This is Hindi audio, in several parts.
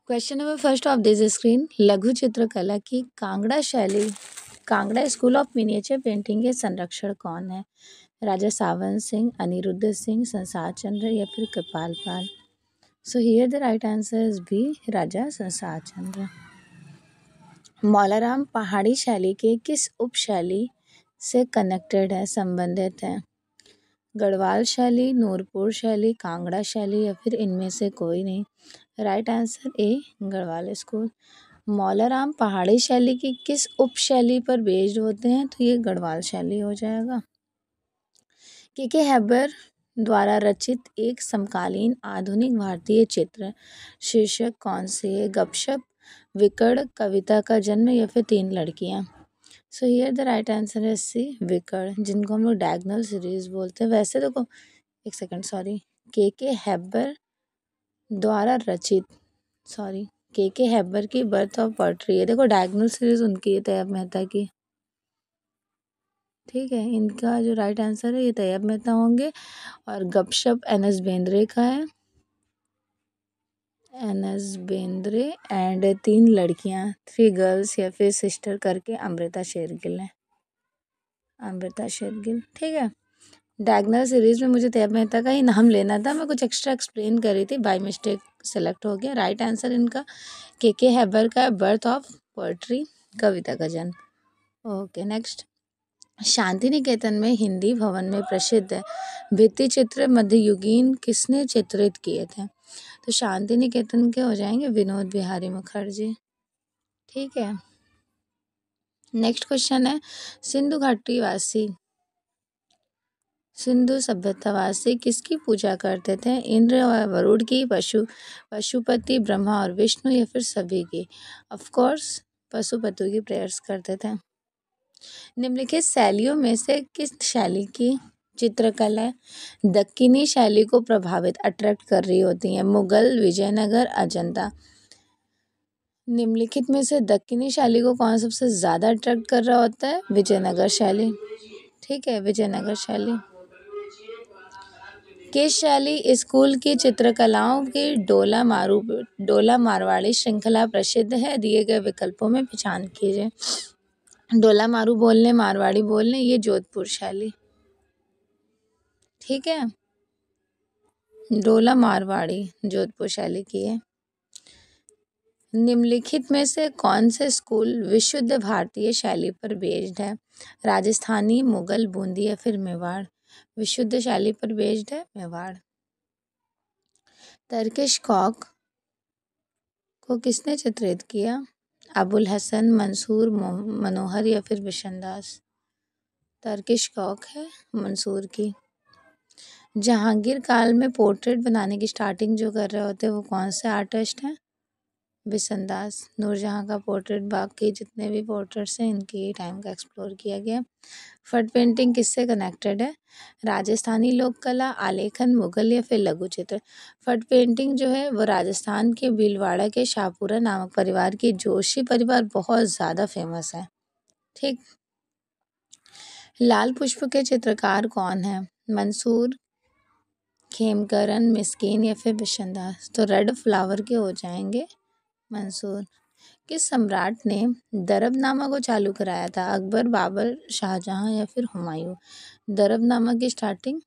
Question number first of this screen, लघु चित्रकला की कांगड़ा शैली, Kangra school of miniature painting के संरक्षक कौन है? राजा सावन सिंह, अनिरुद्ध सिंह, संसार चंद्र या फिर Kripal Pal? So here the right answer is B, Raja Sansar Chandra. Maularam पहाड़ी शैली के किस उपशैली से कनेक्टेड है, संबंधित है? गढ़वाल शैली, नूरपुर शैली, कांगड़ा शैली या फिर इनमें से कोई नहीं? Right answer A, Garhwal school. Maularam पहाड़ी शैली की किस उपशैली पर बेस्ड होते हैं? तो ये गढ़वाल शैली हो जाएगा। के हैबर द्वारा रचित एक समकालीन आधुनिक भारतीय चित्र शीर्षक कौन सी है? गपशप, विकड़, कविता का जन्म या फिर तीन लड़कियां? सो हियर द राइट आंसर है सी, विकड़, जिनको हम लोग डायगोनल सीरीज बोलते हैं। वैसे तो एक सेकंड, सॉरी, के हैबर द्वारा रचित, सॉरी, के हैबर की बर्थ ऑफ पोएट्री है। देखो डायगोनल सीरीज उनकी है, तैयब मेहता की। ठीक है, इनका जो राइट आंसर है ये तैयब मेहता होंगे। और गपशप एन.एस. बेंद्रे का है, एन.एस. बेंद्रे। एंड तीन लड़कियां, थ्री गर्ल्स या फिर सिस्टर करके अमृता शेरगिल है, अमृता शेरगिल। ठीक है, डायगोनल सीरीज में मुझे तैयब मेहता का ही नाम लेना था, मैं कुछ एक्स्ट्रा एक्सप्लेन कर रही थी, बाय मिस्टेक सेलेक्ट हो गया। राइट आंसर इनका के हैबर का बर्थ ऑफ पोएट्री, कविता का जन्म। ओके नेक्स्ट, शांति निकेतन में हिंदी भवन में प्रसिद्ध भित्ति चित्र मध्ययुगीन किसने चित्रित किए थे? तो शांति निकेतन के हो जाएंगे विनोद बिहारी मुखर्जी। ठीक है, नेक्स्ट क्वेश्चन है, सिंधु घाटी वासी, सिंधु सभ्यतावासी किसकी पूजा करते थे? इंद्र और वरुण की, पशुपति, ब्रह्मा और विष्णु या फिर सभी की? ऑफ कोर्स पशुपति की प्रेयर्स करते थे। निम्नलिखित शैलियों में से किस शैली की चित्रकला दक्कनी शैली को प्रभावित अट्रैक्ट कर रही होती है? मुगल, विजयनगर, अजंता? निम्नलिखित में से दक्कनी शैली को कौन सबसे ज़्यादा अट्रैक्ट कर रहा होता है? विजयनगर शैली। ठीक है, विजयनगर शैली। किस शैली स्कूल की चित्रकलाओं की डोला मारवाड़ी श्रृंखला प्रसिद्ध है? दिए गए विकल्पों में पहचान कीजिए। डोला मारू बोलने, मारवाड़ी बोलने, ये जोधपुर शैली। ठीक है, डोला मारवाड़ी जोधपुर शैली की है। निम्नलिखित में से कौन से स्कूल विशुद्ध भारतीय शैली पर बेस्ड है? राजस्थानी, मुगल, बूंदी या फिर मेवाड़? विशुद्ध शैली पर बेस्ड है मेवाड़। टर्किश कॉक को किसने चित्रित किया? अबुल हसन, मंसूर, मनोहर या फिर बिशनदास? टर्किश कॉक है मंसूर की। जहांगीर काल में पोर्ट्रेट बनाने की स्टार्टिंग जो कर रहे होते हैं वो कौन से आर्टिस्ट हैं? बिशनदास। नूरजहां का पोर्ट्रेट, बाकी जितने भी पोर्ट्रेट्स हैं इनके टाइम का एक्सप्लोर किया गया। फट पेंटिंग किससे कनेक्टेड है? राजस्थानी लोक कला, आलेखन, मुगल या फिर लघु चित्र? फट पेंटिंग जो है वो राजस्थान के भीलवाड़ा के शाहपुरा नामक परिवार की, जोशी परिवार बहुत ज़्यादा फेमस है। ठीक, लाल पुष्प के चित्रकार कौन है? मंसूर, खेमकरन, मिस्कीन या फिर बिशनदास? तो रेड फ्लावर के हो जाएंगे मंसूर। किस सम्राट ने दरबनामा को चालू कराया था? अकबर, बाबर, शाहजहां या फिर हुमायूं? दरबनामा की स्टार्टिंग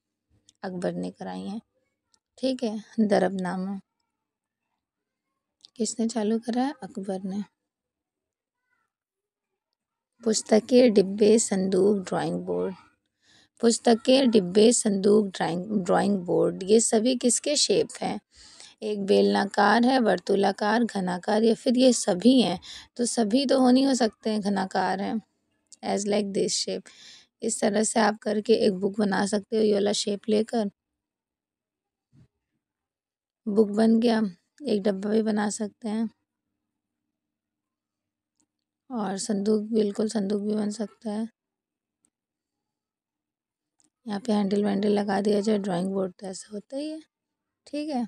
अकबर ने कराई है। ठीक है, दरबनामा किसने चालू कराया? अकबर ने। पुस्तकें, डिब्बे, संदूक, ड्राइंग बोर्ड? पुस्तकें, डिब्बे, संदूक, ड्राइंग बोर्ड, ये सभी किसके शेप हैं? एक बेलनाकार है, वर्तुलाकार, घनाकार या फिर ये सभी हैं? तो सभी तो हो नहीं हो सकते हैं, घनाकार हैं, एज लाइक दिस शेप। इस तरह से आप करके एक बुक बना सकते हो, ये वाला शेप लेकर बुक बन गया। एक डब्बा भी बना सकते हैं और संदूक, बिल्कुल संदूक भी बन सकता है। यहाँ पे हैंडल वैंडल लगा दिया जाए, ड्राइंग बोर्ड तो ऐसा होता ही है। ठीक है,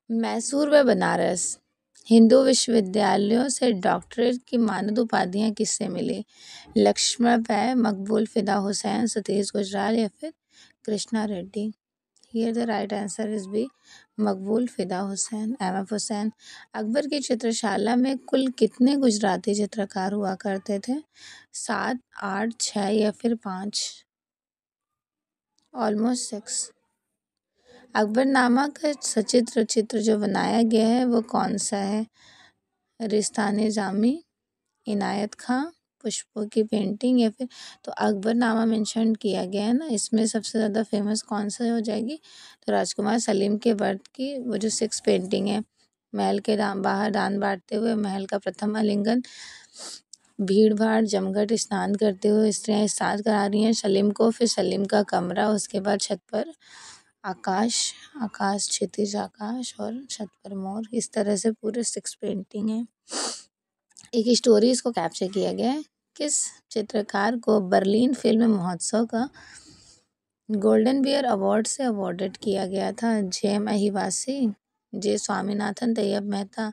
मैसूर व बनारस हिंदू विश्वविद्यालयों से डॉक्टरेट की मानद उपाधियाँ किससे मिली? लक्ष्मण पै, मकबूल, फिदा हुसैन, सतीश गुजराल या फिर Krishna Reddy? Here the right answer is B, Maqbool Fida Husain, M F Husain. Akbar की चित्रशाला में कुल कितने गुजराती चित्रकार हुआ करते थे? 7, 8, 6 या फिर 5? ऑलमोस्ट 6। अकबरनामा का सचित्र चित्र जो बनाया गया है वो कौन सा है? रिस्तान जामी, इनायत खां, पुष्पों की पेंटिंग या फिर, तो अकबरनामा मेंशन किया गया है ना, इसमें सबसे ज़्यादा फेमस कौन सा हो जाएगी? तो राजकुमार सलीम के बर्थ की वो जो 6 पेंटिंग है, महल के बाहर दान बांटते हुए, महल का प्रथम आलिंगन, भीड़ भाड़, जमघट, स्नान करते हुए स्त्रियां स्नान करा रही हैं सलीम को, फिर सलीम का कमरा, उसके बाद छत पर आकाश, आकाश क्षितिज आकाश और छत पर मोर, इस तरह से पूरे 6 पेंटिंग है। एक स्टोरी इसको कैप्चर किया गया है। किस चित्रकार को बर्लिन फिल्म महोत्सव का गोल्डन बियर अवार्ड से अवॉर्डेड किया गया था? JM Ahivasi, J Swaminathan, Tyeb Mehta,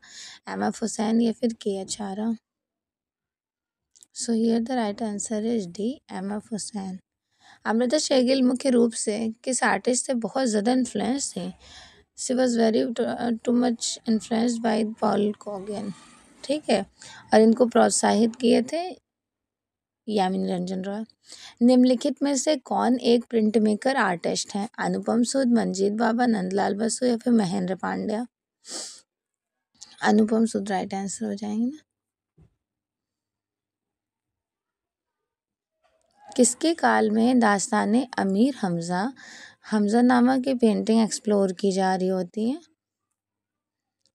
M F Husain या फिर K H Ara? So here the right answer is D, M F Husain. Amrita Shergil मुख्य रूप से किस आर्टिस्ट से बहुत ज़्यादा इन्फ्लुएंस थी? She was very too much influenced by Paul Kogan, ठीक है, और इनको प्रोत्साहित किए थे यामिनी रंजन रॉय। निम्नलिखित में से कौन एक प्रिंट मेकर आर्टिस्ट है? अनुपम सूद, मंजीत बाबा, नंदलाल बसु या फिर महेंद्र पांड्या? अनुपम सूद राइट आंसर हो जाएंगे ना। किसके काल में दास्ताने अमीर हमजा, हमजानामा की पेंटिंग एक्सप्लोर की जा रही होती है?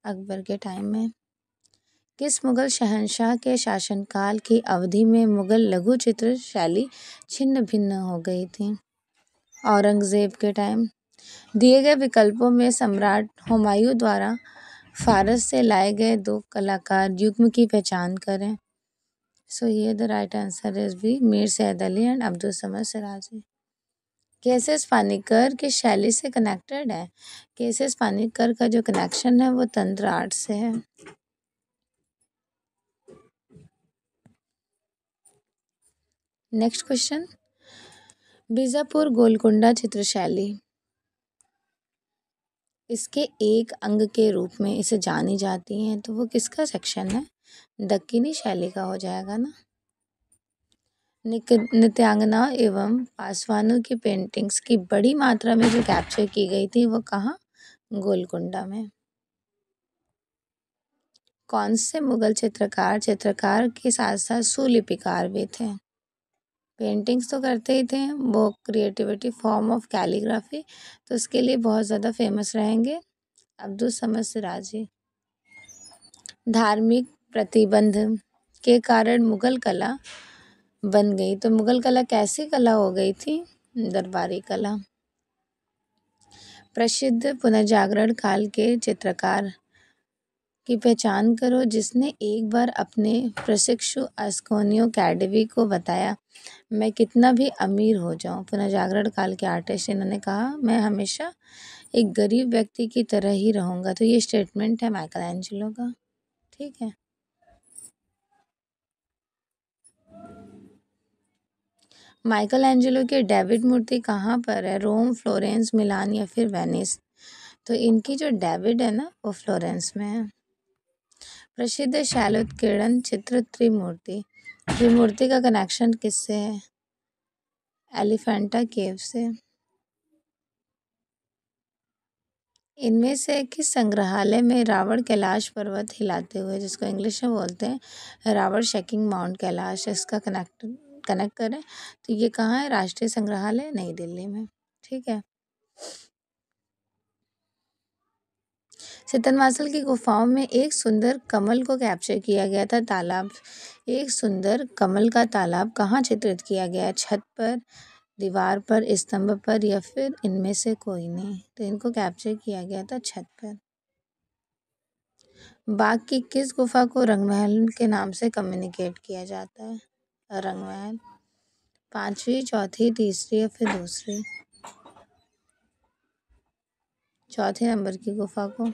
अकबर के टाइम में। किस मुगल शहंशाह के शासनकाल की अवधि में मुगल लघु चित्र शैली छिन्न भिन्न हो गई थी? औरंगज़ेब के टाइम। दिए गए विकल्पों में सम्राट हुमायूं द्वारा फारस से लाए गए 2 कलाकार युग्म की पहचान करें। सो ये the right answer is B, Mir Sayyid Ali and Abdul Samad Shirazi. KSS Panikkar की शैली से कनेक्टेड है? केएसएस पानिकर का जो कनेक्शन है वो तंत्र आर्ट से है। नेक्स्ट क्वेश्चन, बीजापुर गोलकुंडा चित्रशैली इसके एक अंग के रूप में इसे जानी जाती हैं, तो वो किसका सेक्शन है? दक्कनी शैली का हो जाएगा ना। नृत्यांगना एवं पासवानों की पेंटिंग्स की बड़ी मात्रा में जो कैप्चर की गई थी वो कहाँ? गोलकुंडा में। कौन से मुगल चित्रकार चित्रकार के साथ साथ सुलिपिकार भी थे? पेंटिंग्स तो करते ही थे, वो क्रिएटिविटी फॉर्म ऑफ कैलीग्राफी, तो उसके लिए बहुत ज़्यादा फेमस रहेंगे अब्दुल समद सिराजी। धार्मिक प्रतिबंध के कारण मुगल कला बन गई, तो मुगल कला कैसी कला हो गई थी? दरबारी कला। प्रसिद्ध पुनर्जागरण काल के चित्रकार की पहचान करो जिसने एक बार अपने प्रशिक्षु अस्कोनियो कैडेवी को बताया, मैं कितना भी अमीर हो जाऊं। पुनर्जागरण काल के आर्टिस्ट, इन्होंने कहा मैं हमेशा एक गरीब व्यक्ति की तरह ही रहूंगा, तो ये स्टेटमेंट है माइकल एंजेलो का, ठीक है। माइकल एंजेलो की डेविड मूर्ति कहाँ पर है? रोम, फ्लोरेंस, मिलान या फिर वेनिस? तो इनकी जो डेविड है ना वो फ्लोरेंस में है। प्रसिद्ध शैलोत्कीर्णन चित्र त्रिमूर्ति, त्रिमूर्ति का कनेक्शन किससे है? एलिफेंटा केव से। इनमें से किस संग्रहालय में रावण कैलाश पर्वत हिलाते हुए, जिसको इंग्लिश में बोलते हैं रावण शेकिंग माउंट कैलाश, इसका कनेक्ट करें, तो ये कहाँ है? राष्ट्रीय संग्रहालय नई दिल्ली में, ठीक है। सितनवासल की गुफाओं में एक सुंदर कमल को कैप्चर किया गया था, तालाब। एक सुंदर कमल का तालाब कहाँ चित्रित किया गया है? छत पर, दीवार पर, स्तंभ पर या फिर इनमें से कोई नहीं? तो इनको कैप्चर किया गया था छत पर। बाघ की किस गुफा को रंगमहल के नाम से कम्युनिकेट किया जाता है? रंगमहल। 5वीं, चौथी, तीसरी या फिर दूसरी? चौथे नंबर की गुफा को।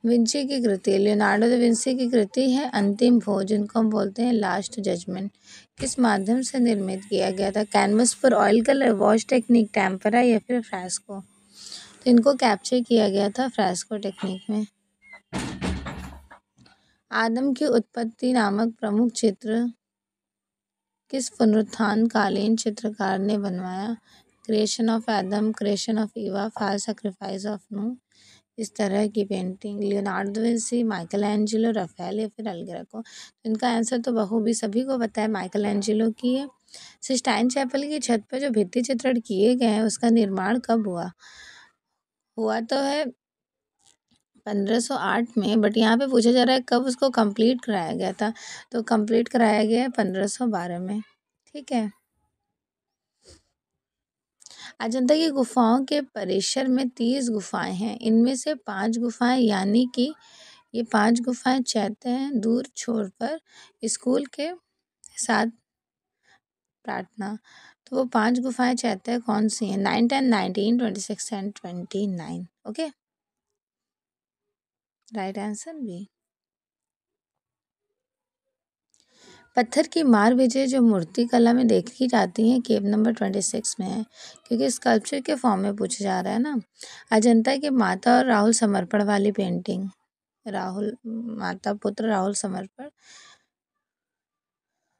विंची की कृति, लियोनार्डो दा विंची की कृति है अंतिम भोज, जिनको हम बोलते हैं लास्ट जजमेंट, किस माध्यम से निर्मित किया गया था? कैनवस पर oil colour, wash technique, tempera या फिर फ्रेस्को? तो इनको कैप्चर किया गया था फ्रेस्को टेक्निक में। आदम की उत्पत्ति नामक प्रमुख चित्र किस पुनरुत्थान कालीन चित्रकार ने बनवाया? Creation of Adam, creation of Eva, fire sacrifice of नूह, इस तरह की painting. Leonardo da Vinci, Michelangelo, Raphael या फिर एल ग्रेको। इनका आंसर तो बखूबी सभी को पता है, माइकल एंजेलो की है। सिस्टाइन चैपल की छत पर जो भित्ति चित्रण किए गए हैं उसका निर्माण कब हुआ? हुआ तो है 1508 में, बट यहाँ पे पूछा जा रहा है कब उसको कंप्लीट कराया गया था। तो कंप्लीट कराया गया है 1512 में। ठीक है। अजंता की गुफाओं के परिसर में 30 गुफाएं हैं। इनमें से 5 गुफाएं, यानी कि ये 5 गुफाएं चैत्य हैं, दूर छोर पर स्कूल के साथ प्रार्थना। तो वो 5 गुफाएं चैत्य कौन सी हैं? 9, 10, 19, 26 and 29। Okay, right answer B. पत्थर की मार विजय जो मूर्ति कला में देखी जाती है केव नंबर 26 में है, क्योंकि स्कल्पचर के फॉर्म में पूछा जा रहा है ना। अजंता के माता और राहुल समर्पण वाली पेंटिंग, राहुल माता पुत्र राहुल समर्पण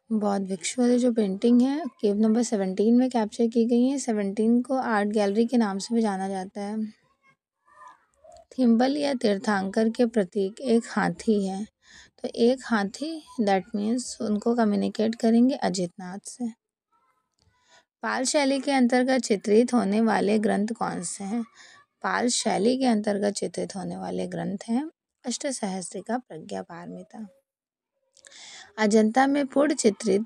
बौद्ध भिक्षु वाली जो पेंटिंग है केव नंबर 17 में कैप्चर की गई है। 17 को आर्ट गैलरी के नाम से भी जाना जाता है। थिम्बल या तीर्थंकर के प्रतीक एक हाथी है, तो एक हाथी, दैट मीन्स उनको कम्युनिकेट करेंगे अजितनाथ से। पाल शैली के अंतर्गत चित्रित होने वाले ग्रंथ कौन से हैं? पाल शैली के अंतर्गत चित्रित होने वाले ग्रंथ हैं अष्टसहस्त्रिका, प्रज्ञा पारमिता। अजंता में पूर्ण चित्रित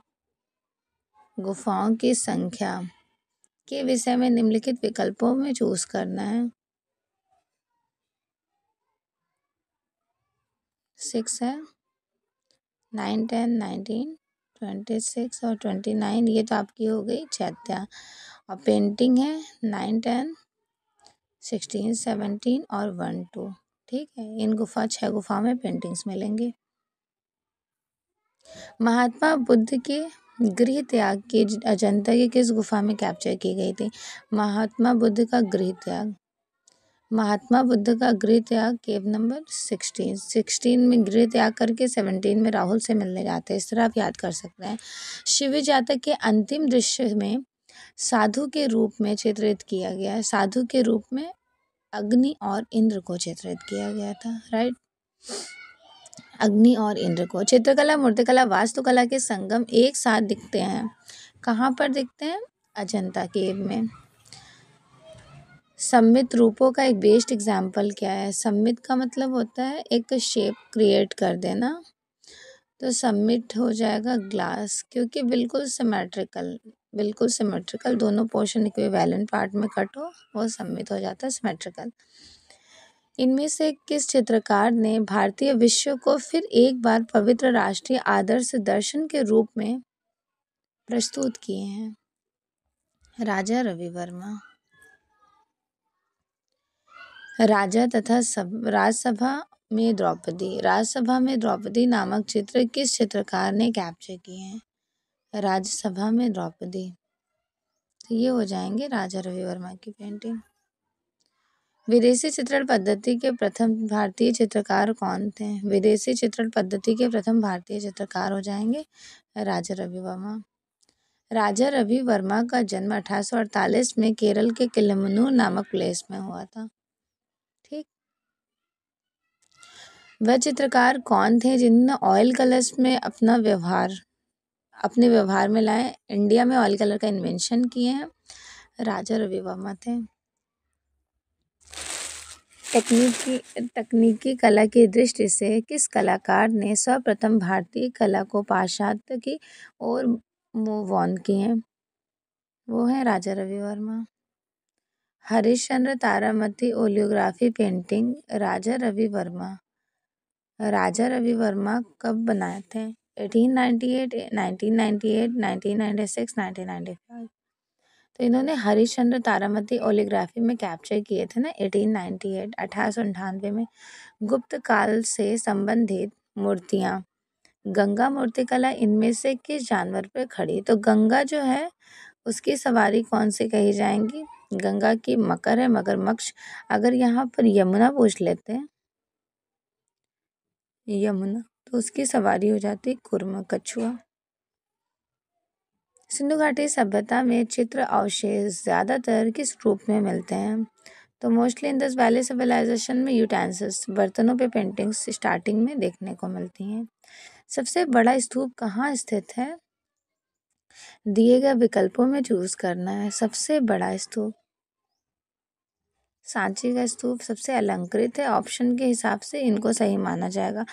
गुफाओं की संख्या के विषय में निम्नलिखित विकल्पों में चूज करना है। 6 है, 9, 10, 19, 26 और 29। ये तो आपकी हो गई चैत्या। और पेंटिंग है 9, 10, 16, 17 और 1, 2। ठीक है, इन 6 गुफा में पेंटिंग्स मिलेंगे। महात्मा बुद्ध के गृह त्याग की अजंता की किस गुफा में कैप्चर की गई थी? महात्मा बुद्ध का गृह त्याग, महात्मा बुद्ध का गृह त्याग केव नंबर 16 में गृह त्याग करके 17 में राहुल से मिलने जाते हैं। इस तरह आप याद कर सकते हैं। शिव जातक के अंतिम दृश्य में साधु के रूप में चित्रित किया गया है। साधु के रूप में अग्नि और इंद्र को चित्रित किया गया था, राइट। अग्नि और इंद्र को। चित्रकला, मूर्तिकला, वास्तुकला के संगम एक साथ दिखते हैं। कहाँ पर दिखते हैं? अजंता केव में। सममित रूपों का एक बेस्ट एग्जाम्पल क्या है? सममित का मतलब होता है एक शेप क्रिएट कर देना, तो सममित हो जाएगा ग्लास, क्योंकि बिल्कुल सिमेट्रिकल दोनों पोर्शन इक्विवेलेंट पार्ट में कट हो, वो सममित हो जाता है, सिमेट्रिकल। इनमें से किस चित्रकार ने भारतीय विश्व को फिर एक बार पवित्र राष्ट्रीय आदर्श दर्शन के रूप में प्रस्तुत किए हैं? राजा रवि वर्मा। राजा तथा राजसभा में द्रौपदी, राजसभा में द्रौपदी नामक चित्र किस चित्रकार ने कैप्चर किए हैं? राज्यसभा में द्रौपदी। तो ये हो जाएंगे राजा रवि वर्मा की पेंटिंग। विदेशी चित्रण पद्धति के प्रथम भारतीय चित्रकार कौन थे? विदेशी चित्रण पद्धति के प्रथम भारतीय चित्रकार हो जाएंगे राजा रवि वर्मा। राजा रवि वर्मा का जन्म 1848 में केरल के किलिमनूर नामक प्लेस में हुआ था। ठीक। वह चित्रकार कौन थे जिन्होंने ऑयल कलर्स में अपने व्यवहार में लाए? इंडिया में ऑयल कलर का इन्वेंशन किए हैं राजा रवि वर्मा थे। तकनीकी कला की दृष्टि से किस कलाकार ने सर्वप्रथम भारतीय कला को पाश्चात्य की ओर मूव ऑन किए? वो है राजा रवि वर्मा। हरिश्चंद्र तारामती ओलियोग्राफी पेंटिंग राजा रवि वर्मा कब बनाए थे? 1898, 1998, 1996, 1995। तो इन्होंने हरिश्चंद्र तारामती ओलियोग्राफी में कैप्चर किए थे ना 1898, 1898 में। गुप्त काल से संबंधित मूर्तियाँ, गंगा मूर्तिकला इनमें से किस जानवर पर खड़ी? तो गंगा जो है उसकी सवारी कौन सी कही जाएंगी? गंगा की मकर है मगरमच्छ। अगर यहाँ पर यमुना पूछ लेते हैं, यमुना, तो उसकी सवारी हो जाती कुर्म, कछुआ। सिंधु घाटी सभ्यता में चित्र अवशेष ज़्यादातर किस रूप में मिलते हैं? तो मोस्टली इंडस वैली सिविलाइजेशन में यूटेंसिल्स, बर्तनों पे पेंटिंग्स स्टार्टिंग में देखने को मिलती हैं। सबसे बड़ा स्तूप कहाँ स्थित है? दिए गए विकल्पों में चूज करना है। सबसे बड़ा स्तूप सांची का स्तूप सबसे अलंकृत है। ऑप्शन के हिसाब से इनको सही माना जाएगा।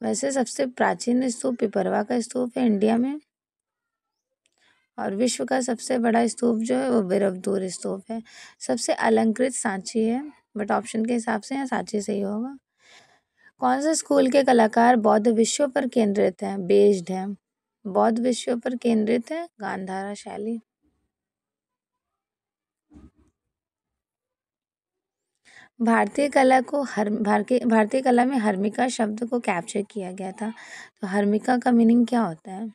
वैसे सबसे प्राचीन स्तूप पिपरवा का स्तूप है इंडिया में, और विश्व का सबसे बड़ा स्तूप जो है वो बिरबदूर स्तूप है। सबसे अलंकृत सांची है, बट ऑप्शन के हिसाब से यहाँ सांची सही होगा। कौन से स्कूल के कलाकार बौद्ध विषयों पर केंद्रित हैं, बेस्ड हैं? बौद्ध विषयों पर केंद्रित है गांधारा शैली। भारतीय कला में हर्मिका शब्द को कैप्चर किया गया था। तो हर्मिका का मीनिंग क्या होता है?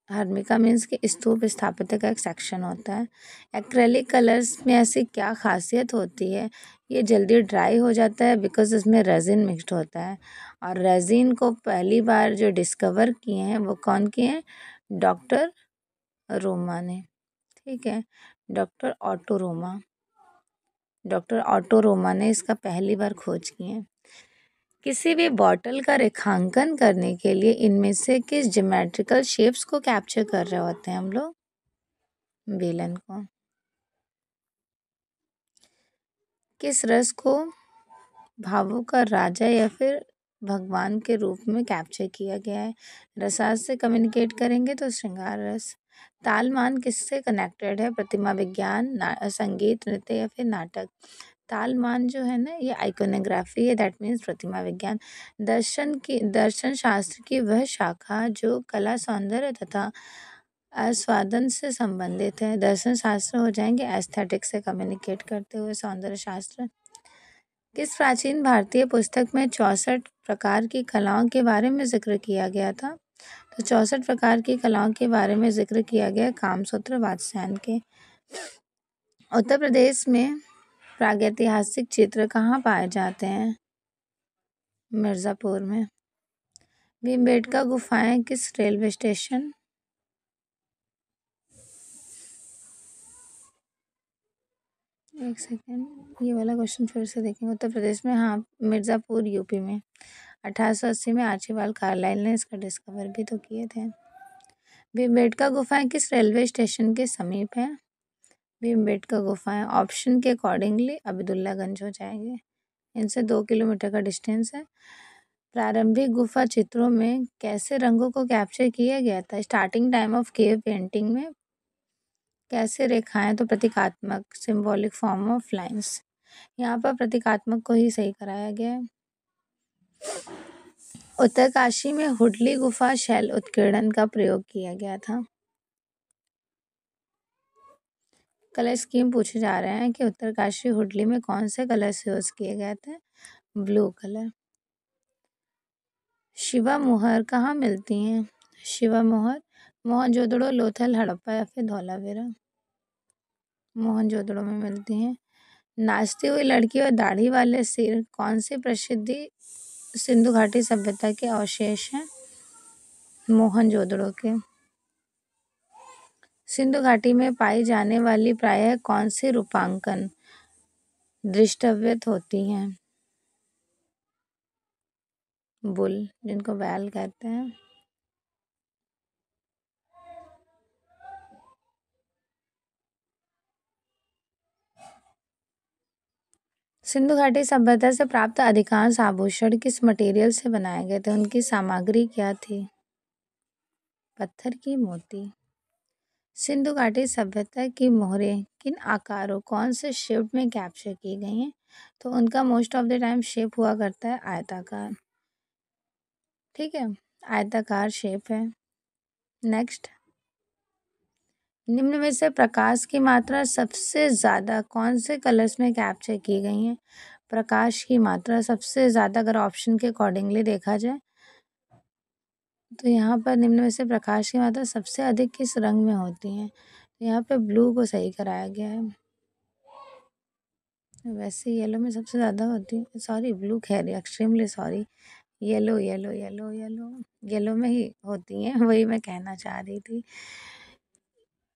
हर्मिका मीन्स कि स्तूप स्थापत्य का एक सेक्शन होता है। एक्रेलिक कलर्स में ऐसी क्या खासियत होती है? ये जल्दी ड्राई हो जाता है बिकॉज इसमें रेजिन मिक्स्ड होता है। और रेजिन को पहली बार जो डिस्कवर किए हैं वो कौन किए हैं? डॉक्टर रोमा ने। ठीक है, डॉक्टर ऑटो रोमा ने इसका पहली बार खोज की है। किसी भी बॉटल का रेखांकन करने के लिए इनमें से किस ज्योमेट्रिकल शेप्स को कैप्चर कर रहे होते हैं हम लोग? बेलन को। किस रस को भावों का राजा या फिर भगवान के रूप में कैप्चर किया गया है? रसास से कम्युनिकेट करेंगे तो श्रृंगार रस। तालमान किससे कनेक्टेड है? प्रतिमा विज्ञान, संगीत, नृत्य या फिर नाटक? तालमान जो है ना, ये आइकोनोग्राफी है, दैट मीन्स प्रतिमा विज्ञान। दर्शन शास्त्र की वह शाखा जो कला, सौंदर्य तथा आस्वादन से संबंधित है। दर्शन शास्त्र हो जाएंगे एस्थेटिक्स से कम्युनिकेट करते हुए सौंदर्य शास्त्र। किस प्राचीन भारतीय पुस्तक में 64 प्रकार की कलाओं के बारे में जिक्र किया गया था? तो 64 प्रकार की कलाओं के बारे में जिक्र किया गया कामसूत्र वात्स्यायन के। उत्तर प्रदेश में प्रागैतिहासिक चित्र कहाँ पाए जाते हैं? मिर्ज़ापुर में। भीमबेटका गुफाएं किस रेलवे स्टेशन? एक सेकेंड, ये वाला क्वेश्चन फिर से देखेंगे। उत्तर प्रदेश में, हाँ, मिर्ज़ापुर यूपी में। 1880 में आर्चीबाल्ड कार्लाइल ने इसका डिस्कवर भी तो किए थे। भीमबेटका गुफाएं किस रेलवे स्टेशन के समीप है? भीमबेटका गुफाएं ऑप्शन के अकॉर्डिंगली अब्दुल्लागंज हो जाएंगे। इनसे 2 किलोमीटर का डिस्टेंस है। प्रारंभिक गुफा चित्रों में कैसे रंगों को कैप्चर किया गया था? Starting time of cave painting में कैसे रेखाएं? तो प्रतीकात्मक, सिंबॉलिक फॉर्म ऑफ लाइंस। यहाँ पर प्रतीकात्मक को ही सही कराया गया है। उत्तरकाशी में हुडली गुफा शैल उत्कीर्णन का प्रयोग किया गया था। कलर स्कीम पूछे जा रहे हैं कि उत्तरकाशी हुडली में कौन से कलर्स यूज किए गए थे? Blue colour. शिवा मोहर कहाँ मिलती हैं? शिवा मोहर मोहनजोदड़ो, लोथल, हड़प्पा या फिर धौलावीरा? मोहनजोदड़ो में मिलती हैं। नाचती हुई लड़की और दाढ़ी वाले सिर कौन सी प्रसिद्धि सिंधु घाटी सभ्यता के अवशेष हैं? मोहनजोदड़ो के। सिंधु घाटी में पाई जाने वाली प्रायः कौन सी रूपांकन दृष्टव्यत होती हैं? बुल, जिनको बैल कहते हैं। सिंधु घाटी सभ्यता से प्राप्त अधिकांश आभूषण किस मटेरियल से बनाए गए थे? उनकी सामग्री क्या थी? पत्थर की मोती। सिंधु घाटी सभ्यता की मोहरें किन आकारों, कौन से शेप में कैप्चर की गई हैं? तो उनका most of the time shape हुआ करता है आयताकार। ठीक है, आयताकार शेप है। नेक्स्ट, निम्न में से प्रकाश की मात्रा सबसे ज़्यादा कौन से कलर्स में कैप्चर की गई है? प्रकाश की मात्रा सबसे ज़्यादा अगर ऑप्शन के अकॉर्डिंगली देखा जाए तो यहाँ पर निम्न में से प्रकाश की मात्रा सबसे अधिक किस रंग में होती है? यहाँ पे ब्लू को सही कराया गया है। वैसे येलो में सबसे ज़्यादा होती है, सॉरी ब्लू खैर extremely sorry, yellow yellow yellow yellow yellow में ही होती हैं, वही मैं कहना चाह रही थी।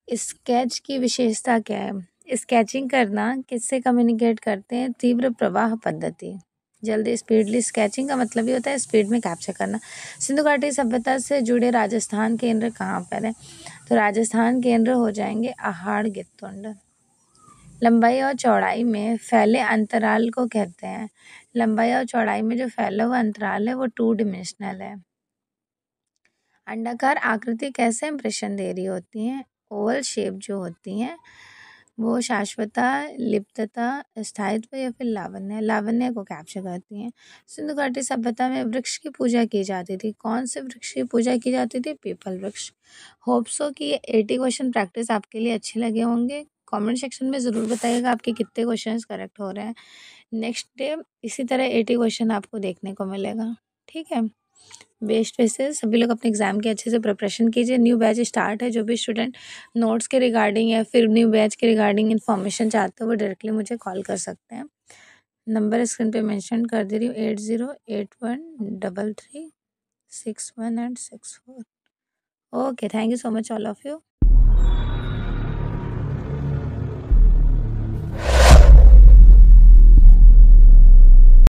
स्केच की विशेषता क्या है? स्केचिंग करना किससे कम्युनिकेट करते हैं? तीव्र प्रवाह पद्धति, जल्दी स्पीडली। स्केचिंग का मतलब ही होता है स्पीड में कैप्चर करना। सिंधु घाटी सभ्यता से जुड़े राजस्थान केंद्र कहाँ पर है? तो राजस्थान केंद्र हो जाएंगे आहाड़ गित्तौंड। लंबाई और चौड़ाई में फैले अंतराल को कहते हैं, लंबाई और चौड़ाई में जो फैला हुआ अंतराल है वो 2 डिमेंशनल है। अंडाकार आकृति कैसे इंप्रेशन दे रही होती हैं? ओवल शेप जो होती हैं वो शाश्वता, लिप्तता, स्थायित्व या फिर लावण्य को कैप्चर करती हैं। सिंधु घाटी सभ्यता में वृक्ष की पूजा की जाती थी। कौन से वृक्ष की पूजा की जाती थी? पीपल वृक्ष। होप सो कि ये 80 क्वेश्चन प्रैक्टिस आपके लिए अच्छे लगे होंगे। कमेंट सेक्शन में ज़रूर बताइएगा आपके कितने क्वेश्चंस करेक्ट हो रहे हैं। नेक्स्ट डे इसी तरह 80 क्वेश्चन आपको देखने को मिलेगा, ठीक है। बेस्ट विशेस, सभी लोग अपने एग्जाम की अच्छे से प्रिपरेशन कीजिए। न्यू बैच स्टार्ट है, जो भी स्टूडेंट नोट्स के रिगार्डिंग या फिर न्यू बैच के रिगार्डिंग इन्फॉर्मेशन चाहते हो वो डायरेक्टली मुझे कॉल कर सकते हैं। नंबर स्क्रीन पे मेंशन कर दे रही हूँ, 80813361 and 64। Okay, thank you so much all of you.